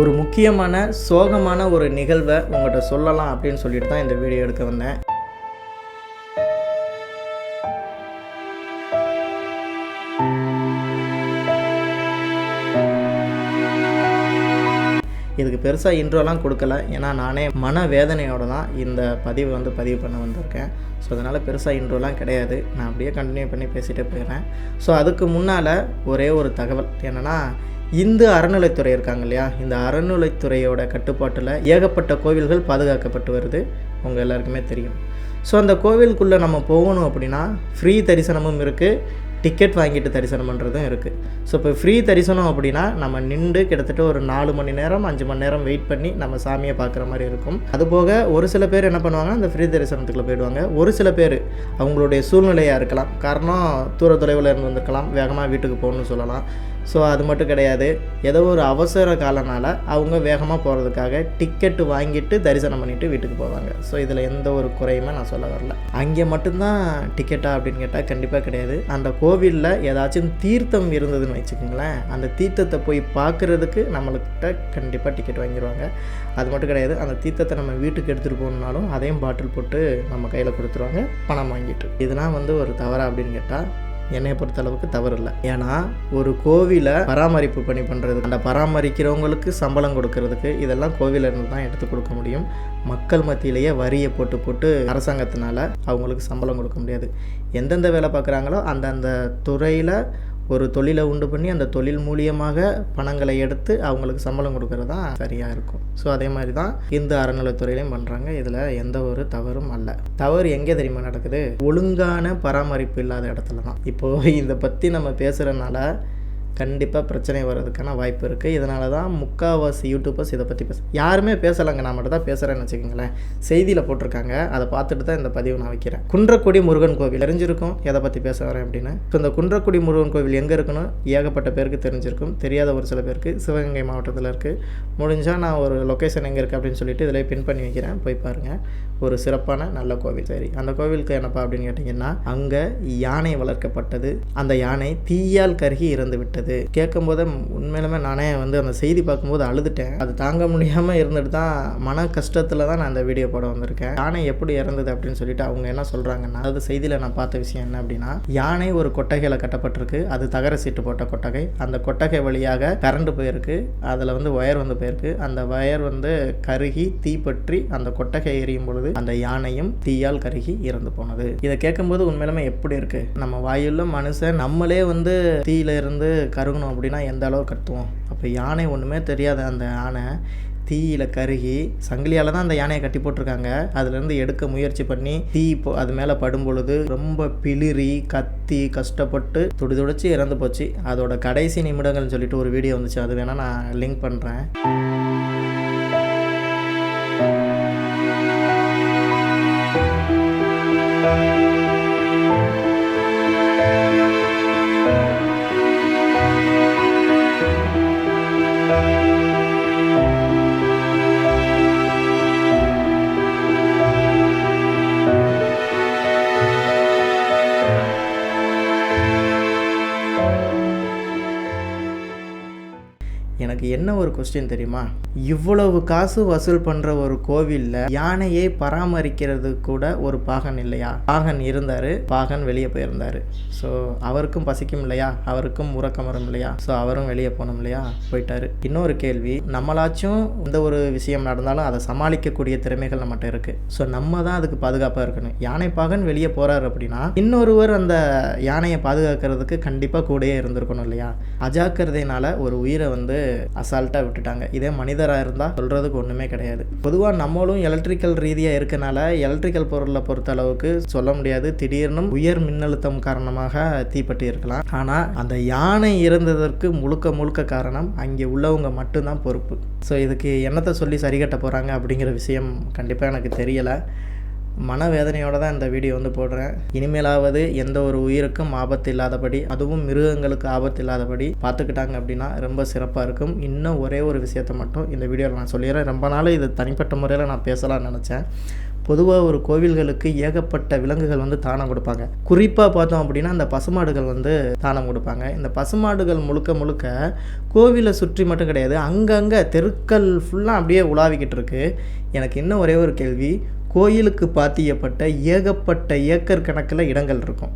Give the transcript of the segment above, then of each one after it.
ஒரு முக்கியமான சோகமான ஒரு நிகழ்வை உங்கள்கிட்ட சொல்லலாம் அப்படின்னு சொல்லிட்டு தான் இந்த வீடியோ எடுக்க வந்தேன். இதுக்கு பெருசாக இன்ட்ரோலாம் கொடுக்கல, ஏன்னா நானே மனவேதனையோடு தான் இந்த பதிவு பண்ண வந்திருக்கேன். ஸோ அதனால் பெருசாக இன்ட்ரோலாம் கிடையாது, நான் அப்படியே கண்டினியூ பண்ணி பேசிகிட்டே போயிடுறேன். ஸோ அதுக்கு முன்னால் ஒரே ஒரு தகவல் என்னென்னா, இந்து அறநிலைத்துறை இருக்காங்க இல்லையா, இந்த அறநிலைத்துறையோட கட்டுப்பாட்டில் ஏகப்பட்ட கோவில்கள் பாதுகாக்கப்பட்டு வருது, உங்கள் எல்லாருக்குமே தெரியும். ஸோ அந்த கோவிலுக்குள்ளே நம்ம போகணும் அப்படின்னா ஃப்ரீ தரிசனமும் இருக்குது, டிக்கெட் வாங்கிட்டு தரிசனம் பண்ணுறதும் இருக்குது. ஸோ இப்போ ஃப்ரீ தரிசனம் அப்படின்னா நம்ம நின்று கிட்டத்தட்ட ஒரு 4 மணி நேரம் 5 மணி நேரம் வெயிட் பண்ணி நம்ம சாமியை பார்க்குற மாதிரி இருக்கும். அதுபோக ஒரு சில பேர் என்ன பண்ணுவாங்க, அந்த ஃப்ரீ தரிசனத்துக்குள்ளே போயிடுவாங்க. ஒரு சில பேர் அவங்களுடைய சூழ்நிலையாக இருக்கலாம், காரணம் தூர தொலைவில் இருந்து வந்திருக்கலாம், வேகமாக வீட்டுக்கு போகணும்னு சொல்லலாம். ஸோ அது மட்டும் கிடையாது, ஏதோ ஒரு அவசர காலனால் அவங்க வேகமாக போகிறதுக்காக டிக்கெட்டு வாங்கிட்டு தரிசனம் பண்ணிவிட்டு வீட்டுக்கு போவாங்க. ஸோ இதில் எந்த ஒரு குறையுமே நான் சொல்ல வரல. அங்கே மட்டும்தான் டிக்கெட்டா அப்படின்னு கேட்டால் கண்டிப்பாக கிடையாது. அந்த கோவிலில் ஏதாச்சும் தீர்த்தம் இருந்ததுன்னு வச்சுக்கோங்களேன், அந்த தீர்த்தத்தை போய் பார்க்குறதுக்கு நம்மள்கிட்ட கண்டிப்பாக டிக்கெட் வாங்கிடுவாங்க. அது மட்டும் கிடையாது, அந்த தீர்த்தத்தை நம்ம வீட்டுக்கு எடுத்துகிட்டு போகணுன்னாலும் அதையும் பாட்டில் போட்டு நம்ம கையில் கொடுத்துருவாங்க பணம் வாங்கிட்டு. இதெல்லாம் ஒரு தவறா அப்படின்னு கேட்டால் என்னை பொறுத்தளவுக்கு தவறு இல்லை. ஏன்னா ஒரு கோவிலை பராமரிப்பு பணி பண்ணுறதுக்கு, அந்த பராமரிக்கிறவங்களுக்கு சம்பளம் கொடுக்கறதுக்கு இதெல்லாம் கோவிலிருந்து தான் எடுத்து கொடுக்க முடியும். மக்கள் மத்தியிலேயே வரியை போட்டு அரசாங்கத்தினால அவங்களுக்கு சம்பளம் கொடுக்க முடியாது. எந்தெந்த வேலை பார்க்குறாங்களோ அந்தந்த துறையில் ஒரு தொழிலை உண்டு பண்ணி அந்த தொழில் மூலியமாக பணங்களை எடுத்து அவங்களுக்கு சம்பளம் கொடுக்கறது தான் சரியாக இருக்கும். ஸோ அதே மாதிரி தான் இந்த அறநிலைத்துறையிலையும் பண்ணுறாங்க. இதில் எந்த ஒரு தவறும் அல்ல. தவறு எங்கே தெரியுமா நடக்குது, ஒழுங்கான பராமரிப்பு இல்லாத இடத்துல தான். இப்போது இதை பற்றி நம்ம பேசுகிறனால கண்டிப்பாக பிரச்சனை வர்றதுக்கான வாய்ப்பு இருக்குது. இதனால தான் முக்கால்வாசி யூடியூபர்ஸ் இதை பற்றி யாருமே பேசலைங்க, நான் மட்டும் தான் பேசுகிறேன்னு வச்சுக்கோங்களேன். செய்தியில் போட்டிருக்காங்க, அதை பார்த்துட்டு தான் இந்த பதிவு நான் வைக்கிறேன். குன்றக்குடி முருகன் கோவில் தெரிஞ்சிருக்கும் எதை பற்றி பேச வரேன் அப்படின்னு. இப்போ இந்த குன்றக்குடி முருகன் கோவில் எங்கே இருக்குன்னு ஏகப்பட்ட பேருக்கு தெரிஞ்சிருக்கும், தெரியாத ஒரு சில பேருக்கு. சிவகங்கை மாவட்டத்தில் இருக்குது. முடிஞ்சால் நான் ஒரு லொக்கேஷன் எங்கே இருக்குது அப்படின்னு சொல்லிட்டு இதில் பின் பண்ணி வைக்கிறேன், போய் பாருங்கள். ஒரு சிறப்பான நல்ல கோவில். சரி, அந்த கோவிலுக்கு என்னப்பா அப்படின்னு கேட்டிங்கன்னா, அங்கே யானை வளர்க்கப்பட்டது, அந்த யானை தீயால் கருகி இறந்து விட்டது. கேட்கும் போது உண்மையிலுமே நானே அந்த செய்தி பார்க்கும்போது அழுதுட்டேன். அது தாங்க முடியாமல் இருந்துட்டு தான் மன கஷ்டத்தில் தான் நான் அந்த வீடியோ போட வந்திருக்கேன். யானை எப்படி இறந்தது அப்படின்னு சொல்லிட்டு அவங்க என்ன சொல்கிறாங்கன்னா, அதாவது செய்தியில் நான் பார்த்த விஷயம் என்ன அப்படின்னா, யானை ஒரு கொட்டகையில் கட்டப்பட்டிருக்கு, அது தகர சீட்டு போட்ட கொட்டகை. அந்த கொட்டகை வழியாக கரண்ட் போயிருக்கு, அதில் ஒயர் போயிருக்கு. அந்த வயர் கருகி தீப்பற்றி அந்த கொட்டகை எரியும் பொழுது அந்த யானையும் தீயால் கருகி இறந்து போனது. இதை கேட்கும்போது உண்மையிலுமே எப்படி இருக்குது, நம்ம வாயுள்ள மனுஷன் நம்மளே தீயில இருந்து கருகணும் அப்படின்னா எந்த அளவு கத்துவோம். அப்போ யானை ஒன்றுமே தெரியாத அந்த யானை தீயில கருகி, சங்கிலியால் தான் அந்த யானையை கட்டி போட்டிருக்காங்க, அதுலேருந்து எடுக்க முயற்சி பண்ணி தீ அது மேலே படும் பொழுது ரொம்ப பிளிரி கத்தி கஷ்டப்பட்டு துடிதுடிச்சு இறந்து போச்சு. அதோட கடைசி நிமிடங்கள்னு சொல்லிட்டு ஒரு வீடியோ வந்துச்சு, அது வேணால் நான் லிங்க் பண்ணுறேன். எனக்கு என்ன ஒரு கொஸ்டின் தெரியுமா, இவ்வளவு காசு வசூல் பண்ணுற ஒரு கோவிலில் யானையை பராமரிக்கிறது கூட ஒரு பாகன் இல்லையா? பாகன் இருந்தார், பாகன் வெளியே போயிருந்தார். ஸோ அவருக்கும் பசிக்கும் இல்லையா, அவருக்கும் உறக்கம் வரும் இல்லையா, ஸோ அவரும் வெளியே போகணும் இல்லையா, போயிட்டாரு. இன்னொரு கேள்வி, நம்மளாச்சும் எந்த ஒரு விஷயம் நடந்தாலும் அதை சமாளிக்கக்கூடிய திறமைகள் நம்மகிட்ட இருக்குது. ஸோ நம்ம தான் அதுக்கு பாதுகாப்பாக இருக்கணும். யானை பாகன் வெளியே போகிறார் அப்படின்னா இன்னொருவர் அந்த யானையை பாதுகாக்கிறதுக்கு கண்டிப்பாக கூடயே இருந்திருக்கணும் இல்லையா? அஜாக்கிரதையினால் ஒரு உயிரை அசால்ட்டாக விட்டுட்டாங்க. இதே மனிதராக இருந்தால் சொல்கிறதுக்கு ஒன்றுமே கிடையாது. பொதுவாக நம்மளும் எலக்ட்ரிக்கல் ரீதியாக இருக்கனால எலக்ட்ரிக்கல் பொருளை பொறுத்த அளவுக்கு சொல்ல முடியாது, திடீர்னு உயர் மின்னழுத்தம் காரணமாக தீப்பற்றி இருக்கலாம். ஆனால் அந்த யானை இறந்ததற்கு முழுக்க காரணம் அங்கே உள்ளவங்க மட்டும்தான் பொறுப்பு. ஸோ இதுக்கு என்னத்தை சொல்லி சரி கட்ட போகிறாங்க அப்படிங்கிற விஷயம் கண்டிப்பாக எனக்கு தெரியலை. மனவேதனையோடு தான் இந்த வீடியோ போடுறேன். இனிமேலாவது எந்த ஒரு உயிருக்கும் ஆபத்து இல்லாதபடி, அதுவும் மிருகங்களுக்கு ஆபத்து இல்லாதபடி பார்த்துக்கிட்டாங்க அப்படின்னா ரொம்ப சிறப்பாக இருக்கும். இன்னும் ஒரே ஒரு விஷயத்தை மட்டும் இந்த வீடியோவில் நான் சொல்லிடுறேன். ரொம்ப நாள் இது தனிப்பட்ட முறையில் நான் பேசலாம்னு நினச்சேன், பொதுவாக ஒரு கோவில்களுக்கு ஏகப்பட்ட விலங்குகள் வந்து தானம் கொடுப்பாங்க. குறிப்பாக பார்த்தோம் அப்படின்னா அந்த பசுமாடுகள் வந்து தானம் கொடுப்பாங்க. இந்த பசுமாடுகள் முழுக்க முழுக்க கோவிலை சுற்றி மட்டும் கிடையாது, அங்கங்கே தெருக்கள் ஃபுல்லாக அப்படியே உலாவிக்கிட்டு இருக்கு. எனக்கு இன்னும் ஒரே ஒரு கேள்வி, கோயிலுக்கு பாத்தியப்பட்ட ஏகப்பட்ட ஏக்கர் கணக்கில் இடங்கள் இருக்கும்.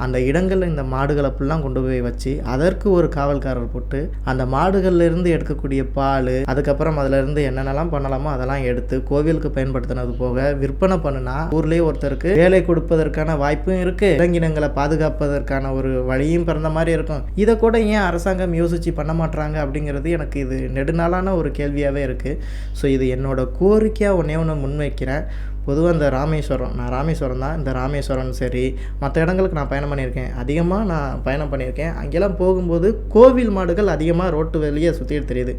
அந்த இடங்களில் இந்த மாடுகளை ஃபுல்லாக கொண்டு போய் வச்சு அதற்கு ஒரு காவல்காரர் போட்டு அந்த மாடுகள்லேருந்து எடுக்கக்கூடிய பால், அதுக்கப்புறம் அதிலேருந்து என்னென்னலாம் பண்ணலாமோ அதெல்லாம் எடுத்து கோவிலுக்கு பயன்படுத்தினது போக விற்பனை பண்ணுனா ஊர்லேயே ஒருத்தருக்கு வேலை கொடுப்பதற்கான வாய்ப்பும் இருக்குது, விலங்கினங்களை பாதுகாப்பதற்கான ஒரு வழியும் பிறந்த மாதிரி இருக்கும். இதை கூட ஏன் அரசாங்கம் யோசித்து பண்ண மாட்டுறாங்க அப்படிங்கிறது எனக்கு இது நெடுநாளான ஒரு கேள்வியாகவே இருக்குது. ஸோ இது என்னோட கோரிக்கையாக ஒன்று முன்வைக்கிறேன். பொதுவாக இந்த ராமேஸ்வரம், நான் ராமேஸ்வரம் தான், இந்த ராமேஸ்வரம் சரி மற்ற இடங்களுக்கு நான் பயணம் பண்ணியிருக்கேன், அதிகமாக நான் பயணம் பண்ணியிருக்கேன். அங்கெல்லாம் போகும்போது கோவில் மாடுகள் அதிகமாக ரோட்டு வெளியே சுற்றிட்டு தெரியுது.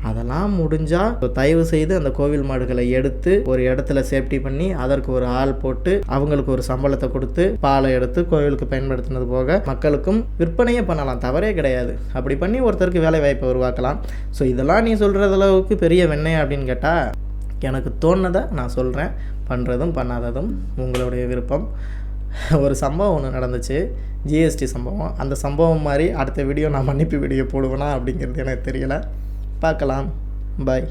அதெல்லாம் முடிஞ்சால் தயவு செய்து அந்த கோவில் மாடுகளை எடுத்து ஒரு இடத்துல சேஃப்டி பண்ணி அதற்கு ஒரு ஆள் போட்டு அவங்களுக்கு ஒரு சம்பளத்தை கொடுத்து பாலை எடுத்து கோவிலுக்கு பயன்படுத்தினது போக மக்களுக்கும் விற்பனையே பண்ணலாம், தவறே கிடையாது. அப்படி பண்ணி ஒருத்தருக்கு வேலை வாய்ப்பை உருவாக்கலாம். ஸோ இதெல்லாம் நீ சொல்கிற அளவுக்கு பெரிய வெண்ணெய் அப்படின்னு கேட்டால் எனக்கு தோணுனதை நான் சொல்கிறேன். பண்ணுறதும் பண்ணாததும் உங்களுடைய விருப்பம். ஒரு சம்பவம் ஒன்று நடந்துச்சு, ஜிஎஸ்டி சம்பவம். அந்த சம்பவம் மாதிரி அடுத்த வீடியோ நான் மன்னிப்பு வீடியோ போடுவேனா அப்படிங்கிறது எனக்கு தெரியலை. பார்க்கலாம். பாய்.